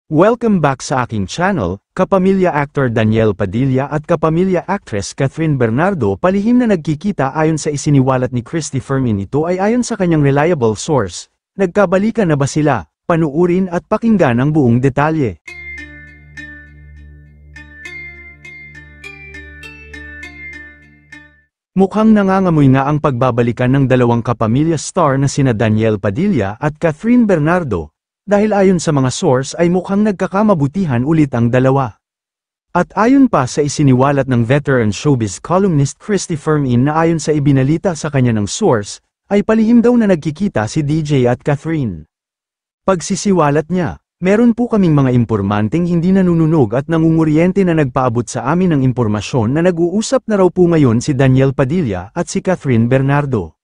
Welcome back sa aking channel, kapamilya actor Daniel Padilla at kapamilya actress Catherine Bernardo palihim na nagkikita ayon sa isiniwalat ni Christy Fermin. Ito ay ayon sa kanyang reliable source. Nagkabalikan na ba sila? Panuurin at pakinggan ang buong detalye. Mukhang nangangamoy nga ang pagbabalikan ng dalawang kapamilya star na sina Daniel Padilla at Catherine Bernardo. Dahil ayon sa mga source ay mukhang nagkakamabutihan ulit ang dalawa. At ayon pa sa isiniwalat ng veteran showbiz columnist Christy Fermin na ayon sa ibinalita sa kanya ng source, ay palihim daw na nagkikita si DJ at Catherine. Pagsisiwalat niya, meron po kaming mga impormanteng hindi nanununog at nangunguriente na nagpaabot sa amin ng impormasyon na nag-uusap na raw po ngayon si Daniel Padilla at si Catherine Bernardo.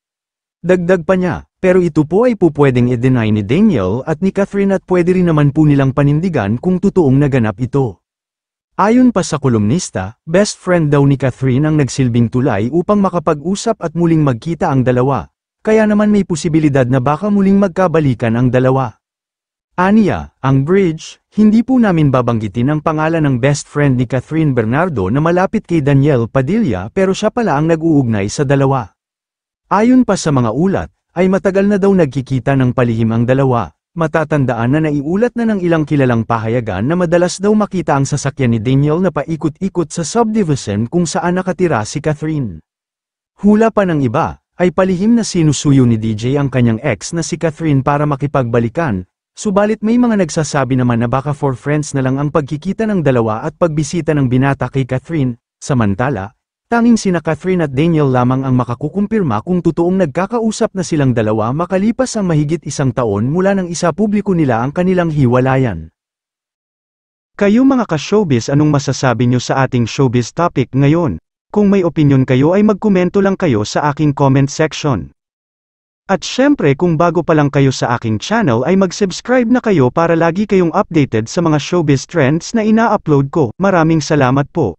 Dagdag pa niya, pero ito po ay pupwedeng i-deny ni Daniel at ni Catherine at pwede rin naman po nilang panindigan kung totoong naganap ito. Ayon pa sa kolumnista, best friend daw ni Catherine ang nagsilbing tulay upang makapag-usap at muling magkita ang dalawa, kaya naman may posibilidad na baka muling magkabalikan ang dalawa. Aniya, ang bridge, hindi po namin babanggitin ang pangalan ng best friend ni Catherine Bernardo na malapit kay Daniel Padilla pero siya pala ang nag-uugnay sa dalawa. Ayon pa sa mga ulat, ay matagal na daw nagkikita ng palihim ang dalawa. Matatandaan na naiulat na ng ilang kilalang pahayagan na madalas daw makita ang sasakyan ni Daniel na paikot-ikot sa subdivision kung saan nakatira si Catherine. Hula pa ng iba, ay palihim na sinusuyo ni DJ ang kanyang ex na si Catherine para makipagbalikan, subalit may mga nagsasabi naman na baka for friends na lang ang pagkikita ng dalawa at pagbisita ng binata kay Catherine, samantala, tanging sina Catherine at Daniel lamang ang makakukumpirma kung totoong nagkakausap na silang dalawa makalipas ang mahigit isang taon mula nang isapubliko nila ang kanilang hiwalayan. Kayo mga ka-showbiz, anong masasabi nyo sa ating showbiz topic ngayon? Kung may opinion kayo ay magkomento lang kayo sa aking comment section. At syempre kung bago pa lang kayo sa aking channel ay mag-subscribe na kayo para lagi kayong updated sa mga showbiz trends na ina-upload ko. Maraming salamat po.